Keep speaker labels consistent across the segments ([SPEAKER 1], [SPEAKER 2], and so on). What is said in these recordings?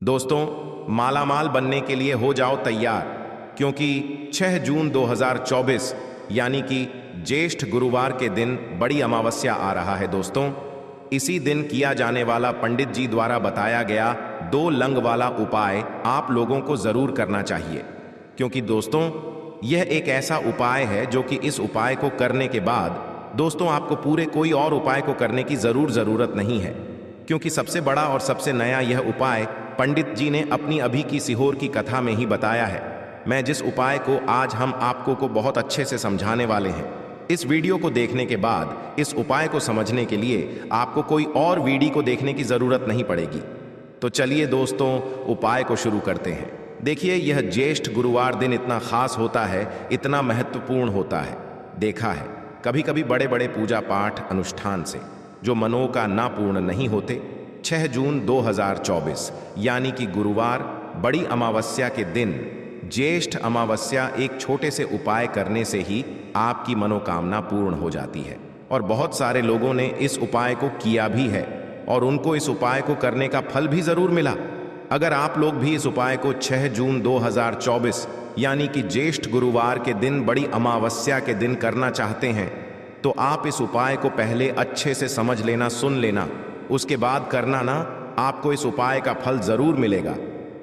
[SPEAKER 1] दोस्तों, मालामाल बनने के लिए हो जाओ तैयार, क्योंकि 6 जून 2024 यानी कि ज्येष्ठ गुरुवार के दिन बड़ी अमावस्या आ रहा है। दोस्तों, इसी दिन किया जाने वाला पंडित जी द्वारा बताया गया 2 लंग वाला उपाय आप लोगों को जरूर करना चाहिए, क्योंकि दोस्तों यह एक ऐसा उपाय है जो कि इस उपाय को करने के बाद दोस्तों आपको पूरे कोई और उपाय को करने की जरूरत नहीं है, क्योंकि सबसे बड़ा और सबसे नया यह उपाय पंडित जी ने अपनी अभी की सीहोर की कथा में ही बताया है। मैं जिस उपाय को आज हम आपको को बहुत अच्छे से समझाने वाले हैं, इस वीडियो को देखने के बाद इस उपाय को समझने के लिए आपको कोई और वीडियो को देखने की जरूरत नहीं पड़ेगी। तो चलिए दोस्तों, उपाय को शुरू करते हैं। देखिए, यह ज्येष्ठ गुरुवार दिन इतना खास होता है, इतना महत्वपूर्ण होता है। देखा है कभी कभी बड़े बड़े पूजा पाठ अनुष्ठान से जो मनोकामना पूर्ण नहीं होते। 6 जून 2024 यानी कि गुरुवार बड़ी अमावस्या के दिन ज्येष्ठ अमावस्या एक छोटे से उपाय करने से ही आपकी मनोकामना पूर्ण हो जाती है। और बहुत सारे लोगों ने इस उपाय को किया भी है और उनको इस उपाय को करने का फल भी जरूर मिला। अगर आप लोग भी इस उपाय को 6 जून 2024 यानी कि ज्येष्ठ गुरुवार के दिन बड़ी अमावस्या के दिन करना चाहते हैं, तो आप इस उपाय को पहले अच्छे से समझ लेना, सुन लेना, उसके बाद करना ना। आपको इस उपाय का फल जरूर मिलेगा।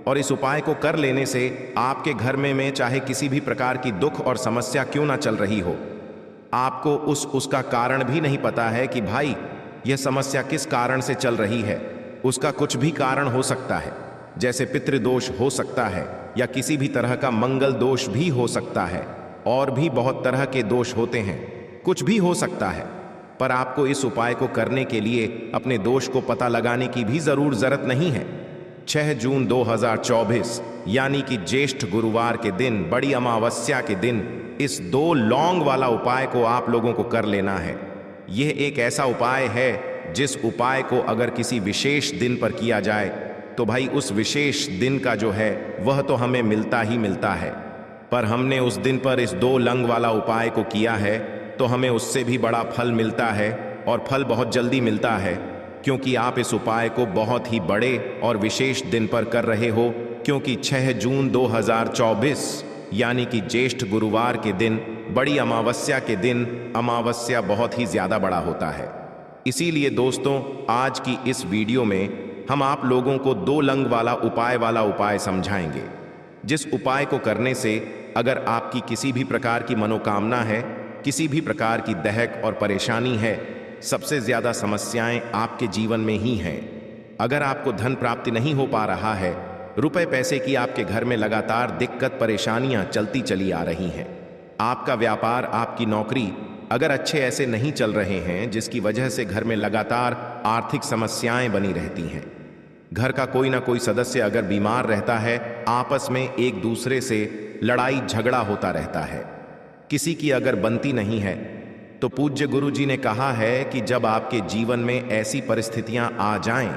[SPEAKER 1] और इस उपाय को कर लेने से आपके घर में चाहे किसी भी प्रकार की दुख और समस्या क्यों ना चल रही हो, आपको उसका कारण भी नहीं पता है कि भाई यह समस्या किस कारण से चल रही है। उसका कुछ भी कारण हो सकता है, जैसे पितृदोष हो सकता है या किसी भी तरह का मंगल दोष भी हो सकता है, और भी बहुत तरह के दोष होते हैं, कुछ भी हो सकता है। पर आपको इस उपाय को करने के लिए अपने दोष को पता लगाने की भी जरूरत नहीं है। 6 जून 2024 यानी कि ज्येष्ठ गुरुवार के दिन बड़ी अमावस्या के दिन इस 2 लौंग वाला उपाय को आप लोगों को कर लेना है। यह एक ऐसा उपाय है जिस उपाय को अगर किसी विशेष दिन पर किया जाए तो भाई उस विशेष दिन का जो है वह तो हमें मिलता ही मिलता है। पर हमने उस दिन पर इस 2 लंग वाला उपाय को किया है तो हमें उससे भी बड़ा फल मिलता है, और फल बहुत जल्दी मिलता है, क्योंकि आप इस उपाय को बहुत ही बड़े और विशेष दिन पर कर रहे हो। क्योंकि 6 जून 2024 यानी कि ज्येष्ठ गुरुवार के दिन बड़ी अमावस्या के दिन अमावस्या बहुत ही ज्यादा बड़ा होता है। इसीलिए दोस्तों, आज की इस वीडियो में हम आप लोगों को 2 लंग वाला उपाय समझाएंगे, जिस उपाय को करने से अगर आपकी किसी भी प्रकार की मनोकामना है, किसी भी प्रकार की दहक और परेशानी है, सबसे ज्यादा समस्याएं आपके जीवन में ही हैं। अगर आपको धन प्राप्ति नहीं हो पा रहा है, रुपए पैसे की आपके घर में लगातार दिक्कत परेशानियां चलती चली आ रही हैं, आपका व्यापार, आपकी नौकरी अगर अच्छे ऐसे नहीं चल रहे हैं, जिसकी वजह से घर में लगातार आर्थिक समस्याएं बनी रहती हैं, घर का कोई ना कोई सदस्य अगर बीमार रहता है, आपस में एक दूसरे से लड़ाई झगड़ा होता रहता है, किसी की अगर बनती नहीं है, तो पूज्य गुरु जी ने कहा है कि जब आपके जीवन में ऐसी परिस्थितियां आ जाएं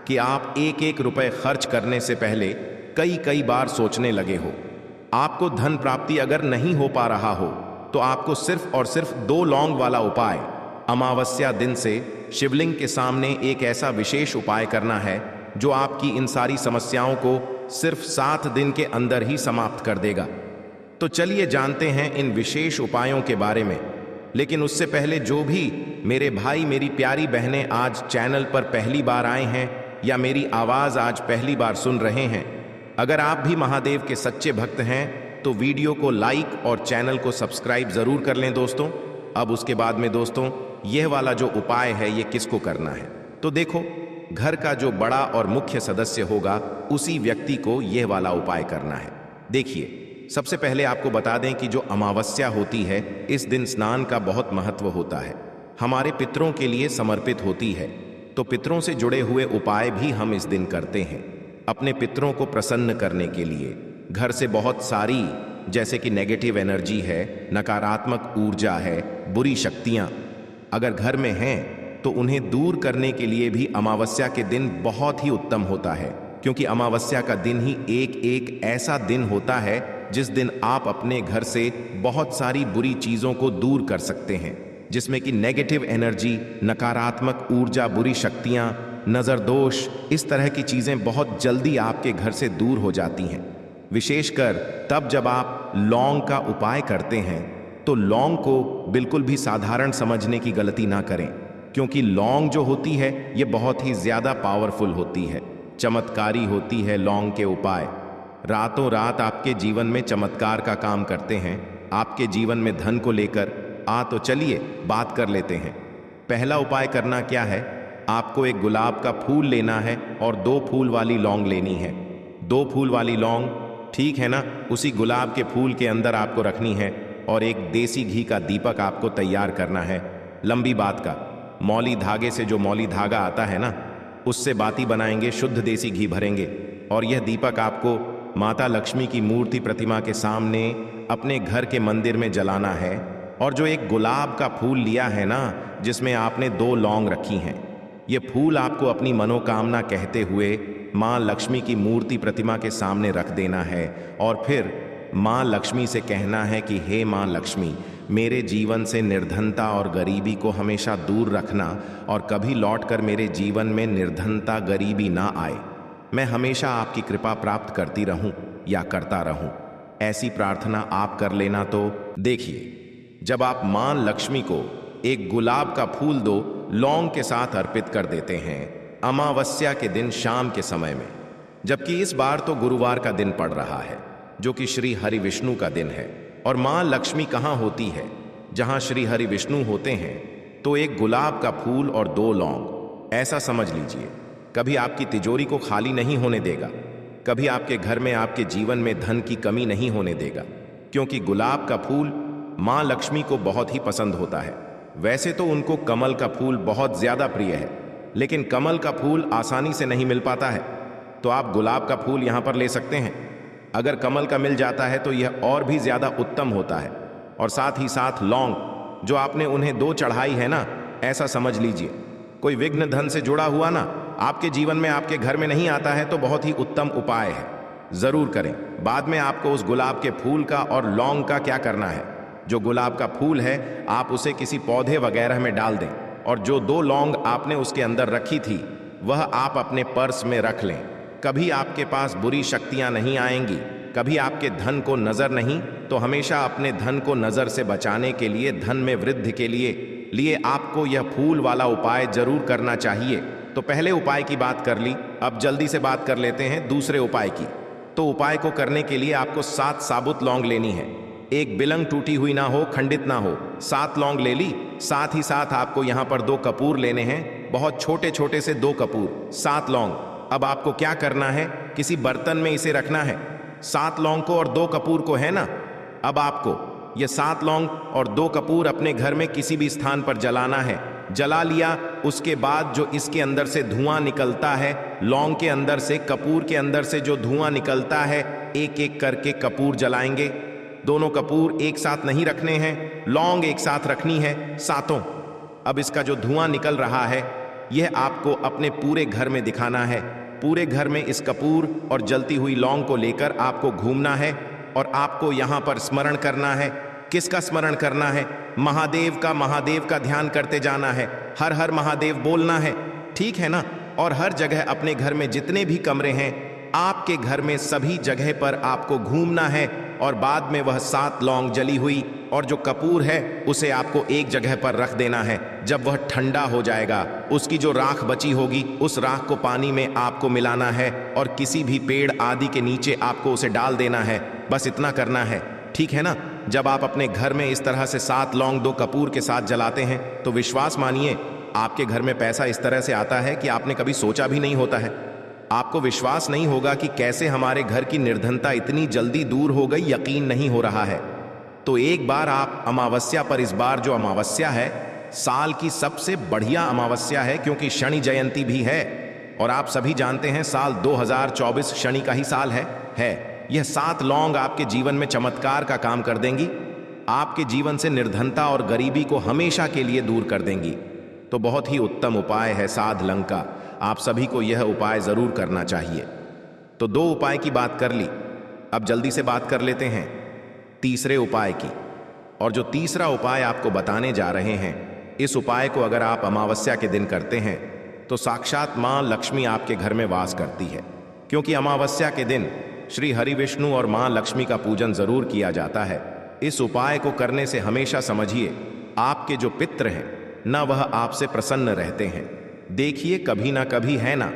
[SPEAKER 1] कि आप एक एक रुपए खर्च करने से पहले कई बार सोचने लगे हो, आपको धन प्राप्ति अगर नहीं हो पा रहा हो, तो आपको सिर्फ और सिर्फ 2 लौंग वाला उपाय अमावस्या दिन से शिवलिंग के सामने एक ऐसा विशेष उपाय करना है जो आपकी इन सारी समस्याओं को सिर्फ 7 दिन के अंदर ही समाप्त कर देगा। तो चलिए जानते हैं इन विशेष उपायों के बारे में। लेकिन उससे पहले जो भी मेरे भाई, मेरी प्यारी बहनें आज चैनल पर पहली बार आए हैं या मेरी आवाज आज पहली बार सुन रहे हैं, अगर आप भी महादेव के सच्चे भक्त हैं तो वीडियो को लाइक और चैनल को सब्सक्राइब जरूर कर लें दोस्तों। अब उसके बाद में दोस्तों, यह वाला जो उपाय है ये किसको करना है, तो देखो, घर का जो बड़ा और मुख्य सदस्य होगा उसी व्यक्ति को यह वाला उपाय करना है। देखिए, सबसे पहले आपको बता दें कि जो अमावस्या होती है, इस दिन स्नान का बहुत महत्व होता है, हमारे पितरों के लिए समर्पित होती है। तो पितरों से जुड़े हुए उपाय भी हम इस दिन करते हैं, अपने पितरों को प्रसन्न करने के लिए। घर से बहुत सारी जैसे कि नेगेटिव एनर्जी है, नकारात्मक ऊर्जा है, बुरी शक्तियां अगर घर में हैं, तो उन्हें दूर करने के लिए भी अमावस्या के दिन बहुत ही उत्तम होता है। क्योंकि अमावस्या का दिन ही एक ऐसा दिन होता है जिस दिन आप अपने घर से बहुत सारी बुरी चीजों को दूर कर सकते हैं, जिसमें कि नेगेटिव एनर्जी, नकारात्मक ऊर्जा, बुरी शक्तियां नज़र दोष, इस तरह की चीज़ें बहुत जल्दी आपके घर से दूर हो जाती हैं। विशेषकर तब जब आप लौंग का उपाय करते हैं तो लौंग को बिल्कुल भी साधारण समझने की गलती ना करें, क्योंकि लौंग जो होती है ये बहुत ही ज़्यादा पावरफुल होती है, चमत्कारी होती है। लौंग के उपाय रातों रात आपके जीवन में चमत्कार का काम करते हैं, आपके जीवन में धन को लेकर। तो चलिए बात कर लेते हैं। पहला उपाय करना क्या है, आपको एक गुलाब का फूल लेना है और 2 फूल वाली लौंग लेनी है। 2 फूल वाली लौंग, ठीक है ना, उसी गुलाब के फूल के अंदर आपको रखनी है और एक देसी घी का दीपक आपको तैयार करना है। लंबी बात का, मौली धागे से, जो मौली धागा आता है ना, उससे बाती बनाएंगे, शुद्ध देसी घी भरेंगे और यह दीपक आपको माता लक्ष्मी की मूर्ति प्रतिमा के सामने अपने घर के मंदिर में जलाना है। और जो एक गुलाब का फूल लिया है ना, जिसमें आपने 2 लौंग रखी हैं, ये फूल आपको अपनी मनोकामना कहते हुए माँ लक्ष्मी की मूर्ति प्रतिमा के सामने रख देना है और फिर माँ लक्ष्मी से कहना है कि हे माँ लक्ष्मी, मेरे जीवन से निर्धनता और गरीबी को हमेशा दूर रखना और कभी लौटकर मेरे जीवन में निर्धनता गरीबी ना आए। मैं हमेशा आपकी कृपा प्राप्त करती रहूं या करता रहूं। ऐसी प्रार्थना आप कर लेना। तो देखिए, जब आप माँ लक्ष्मी को एक गुलाब का फूल 2 लौंग के साथ अर्पित कर देते हैं अमावस्या के दिन शाम के समय में, जबकि इस बार तो गुरुवार का दिन पड़ रहा है, जो कि श्री हरि विष्णु का दिन है। और माँ लक्ष्मी कहाँ होती है? जहाँ श्री हरि विष्णु होते हैं, तो एक गुलाब का फूल और 2 लौंग, ऐसा समझ लीजिए, कभी आपकी तिजोरी को खाली नहीं होने देगा, कभी आपके घर में, आपके जीवन में धन की कमी नहीं होने देगा, क्योंकि गुलाब का फूल माँ लक्ष्मी को बहुत ही पसंद होता है। वैसे तो उनको कमल का फूल बहुत ज़्यादा प्रिय है, लेकिन कमल का फूल आसानी से नहीं मिल पाता है, तो आप गुलाब का फूल यहाँ पर ले सकते हैं। अगर कमल का मिल जाता है तो यह और भी ज़्यादा उत्तम होता है। और साथ ही साथ लौंग, जो आपने उन्हें 2 चढ़ाई है ना, ऐसा समझ लीजिए कोई विघ्न धन से जुड़ा हुआ ना आपके जीवन में, आपके घर में नहीं आता है, तो बहुत ही उत्तम उपाय है, ज़रूर करें। बाद में आपको उस गुलाब के फूल का और लौंग का क्या करना है, जो गुलाब का फूल है आप उसे किसी पौधे वगैरह में डाल दें और जो 2 लौंग आपने उसके अंदर रखी थी वह आप अपने पर्स में रख लें। कभी आपके पास बुरी शक्तियां नहीं आएंगी, कभी आपके धन को नजर नहीं, तो हमेशा अपने धन को नजर से बचाने के लिए, धन में वृद्धि के लिए आपको यह फूल वाला उपाय जरूर करना चाहिए। तो पहले उपाय की बात कर ली, अब जल्दी से बात कर लेते हैं दूसरे उपाय की। तो उपाय को करने के लिए आपको 7 साबुत लौंग लेनी है, एक बिलंग टूटी हुई ना हो, खंडित ना हो। 7 लौंग ले ली। साथ ही साथ आपको यहाँ पर 2 कपूर लेने हैं, बहुत छोटे छोटे से 2 कपूर। 7 लौंग। अब आपको क्या करना है, किसी बर्तन में इसे रखना है, 7 लौंग को और 2 कपूर को, है ना। अब आपको ये 7 लौंग और 2 कपूर अपने घर में किसी भी स्थान पर जलाना है। जला लिया, उसके बाद जो इसके अंदर से धुआं निकलता है, लौंग के अंदर से, कपूर के अंदर से जो धुआं निकलता है, एक एक करके कपूर जलाएंगे। दोनों कपूर एक साथ नहीं रखने हैं, लौंग एक साथ रखनी है, सातों। अब इसका जो धुआं निकल रहा है, यह आपको अपने पूरे घर में दिखाना है। पूरे घर में इस कपूर और जलती हुई लौंग को लेकर आपको घूमना है और आपको यहाँ पर स्मरण करना है। किसका स्मरण करना है? महादेव का। महादेव का ध्यान करते जाना है, हर हर महादेव बोलना है, ठीक है ना। और हर जगह अपने घर में जितने भी कमरे हैं, आपके घर में सभी जगह पर आपको घूमना है और बाद में वह 7 लौंग जली हुई और जो कपूर है उसे आपको एक जगह पर रख देना है। जब वह ठंडा हो जाएगा, उसकी जो राख बची होगी, उस राख को पानी में आपको मिलाना है और किसी भी पेड़ आदि के नीचे आपको उसे डाल देना है। बस इतना करना है, ठीक है ना। जब आप अपने घर में इस तरह से 7 लौंग 2 कपूर के साथ जलाते हैं, तो विश्वास मानिए आपके घर में पैसा इस तरह से आता है कि आपने कभी सोचा भी नहीं होता है। आपको विश्वास नहीं होगा कि कैसे हमारे घर की निर्धनता इतनी जल्दी दूर हो गई, यकीन नहीं हो रहा है। तो एक बार आप अमावस्या पर, इस बार जो अमावस्या है साल की सबसे बढ़िया अमावस्या है, क्योंकि शनि जयंती भी है और आप सभी जानते हैं साल 2024 शनि का ही साल है। यह 7 लौंग आपके जीवन में चमत्कार का काम कर देंगी, आपके जीवन से निर्धनता और गरीबी को हमेशा के लिए दूर कर देंगी। तो बहुत ही उत्तम उपाय है साध लंका, आप सभी को यह उपाय जरूर करना चाहिए। तो 2 उपाय की बात कर ली, अब जल्दी से बात कर लेते हैं तीसरे उपाय की। और जो तीसरा उपाय आपको बताने जा रहे हैं, इस उपाय को अगर आप अमावस्या के दिन करते हैं तो साक्षात माँ लक्ष्मी आपके घर में वास करती है। क्योंकि अमावस्या के दिन श्री हरि विष्णु और माँ लक्ष्मी का पूजन जरूर किया जाता है। इस उपाय को करने से हमेशा समझिए आपके जो पितृ हैं ना वह आपसे प्रसन्न रहते हैं। देखिए कभी ना कभी है ना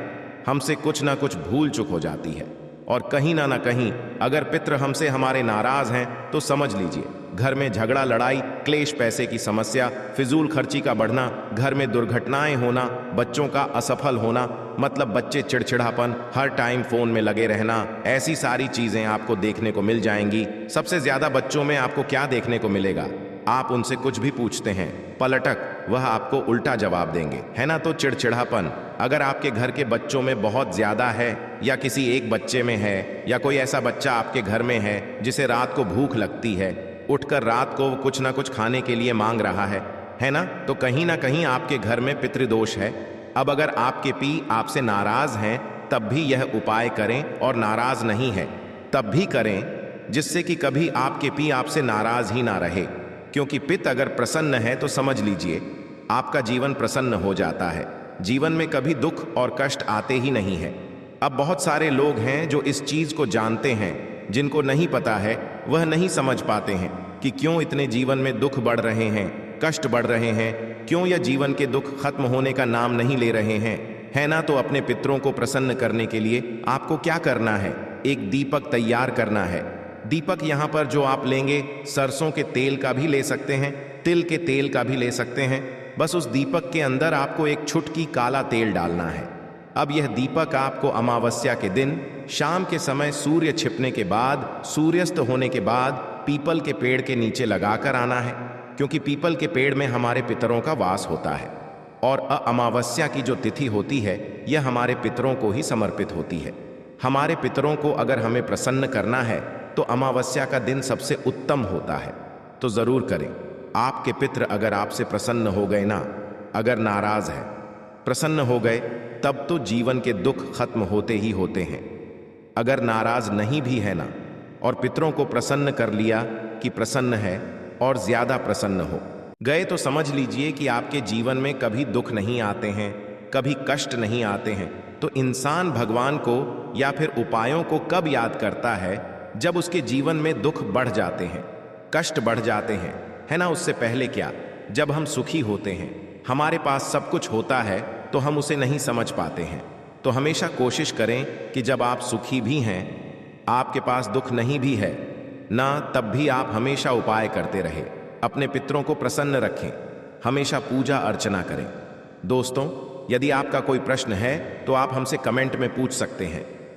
[SPEAKER 1] हमसे कुछ ना कुछ भूल चूक हो जाती है, और कहीं ना कहीं अगर पितृ हमसे हमारे नाराज हैं तो समझ लीजिए घर में झगड़ा, लड़ाई, क्लेश, पैसे की समस्या, फिजूल खर्ची का बढ़ना, घर में दुर्घटनाएं होना, बच्चों का असफल होना, मतलब बच्चे चिड़चिड़ापन, हर टाइम फोन में लगे रहना, ऐसी सारी चीजें आपको देखने को मिल जाएंगी। सबसे ज्यादा बच्चों में आपको क्या देखने को मिलेगा? आप उनसे कुछ भी पूछते हैं पलटक वह आपको उल्टा जवाब देंगे, है ना। तो चिड़चिड़ापन अगर आपके घर के बच्चों में बहुत ज्यादा है या किसी एक बच्चे में है, या कोई ऐसा बच्चा आपके घर में है जिसे रात को भूख लगती है, उठकर रात को कुछ ना कुछ खाने के लिए मांग रहा है ना, तो कहीं ना कहीं आपके घर में पितृदोष है। अब अगर आपके पी आपसे नाराज हैं तब भी यह उपाय करें, और नाराज नहीं है तब भी करें, जिससे कि कभी आपके पी आपसे नाराज ही ना रहे। क्योंकि पित्त अगर प्रसन्न है तो समझ लीजिए आपका जीवन प्रसन्न हो जाता है। जीवन में कभी दुख और कष्ट आते ही नहीं है। अब बहुत सारे लोग हैं जो इस चीज को जानते हैं, जिनको नहीं पता है वह नहीं समझ पाते हैं कि क्यों इतने जीवन में दुख बढ़ रहे हैं, कष्ट बढ़ रहे हैं, क्यों यह जीवन के दुख खत्म होने का नाम नहीं ले रहे हैं, है ना। तो अपने पितरों को प्रसन्न करने के लिए आपको क्या करना है? एक दीपक तैयार करना है। दीपक यहाँ पर जो आप लेंगे, सरसों के तेल का भी ले सकते हैं, तिल के तेल का भी ले सकते हैं। बस उस दीपक के अंदर आपको एक चुटकी काला तेल डालना है। अब यह दीपक आपको अमावस्या के दिन शाम के समय सूर्य छिपने के बाद, सूर्यास्त होने के बाद पीपल के पेड़ के नीचे लगाकर आना है। क्योंकि पीपल के पेड़ में हमारे पितरों का वास होता है, और अमावस्या की जो तिथि होती है यह हमारे पितरों को ही समर्पित होती है। हमारे पितरों को अगर हमें प्रसन्न करना है तो अमावस्या का दिन सबसे उत्तम होता है। तो जरूर करें। आपके पितृ अगर आपसे प्रसन्न हो गए ना, अगर नाराज है, प्रसन्न हो गए, तब तो जीवन के दुख खत्म होते ही होते हैं। अगर नाराज नहीं भी है ना, और पितरों को प्रसन्न कर लिया कि प्रसन्न है और ज्यादा प्रसन्न हो गए, तो समझ लीजिए कि आपके जीवन में कभी दुख नहीं आते हैं, कभी कष्ट नहीं आते हैं। तो इंसान भगवान को या फिर उपायों को कब याद करता है? जब उसके जीवन में दुख बढ़ जाते हैं, कष्ट बढ़ जाते हैं, है ना। उससे पहले क्या? जब हम सुखी होते हैं, हमारे पास सब कुछ होता है, तो हम उसे नहीं समझ पाते हैं। तो हमेशा कोशिश करें कि जब आप सुखी भी हैं, आपके पास दुख नहीं भी है ना, तब भी आप हमेशा उपाय करते रहे, अपने पितरों को प्रसन्न रखें, हमेशा पूजा अर्चना करें। दोस्तों, यदि आपका कोई प्रश्न है तो आप हमसे कमेंट में पूछ सकते हैं।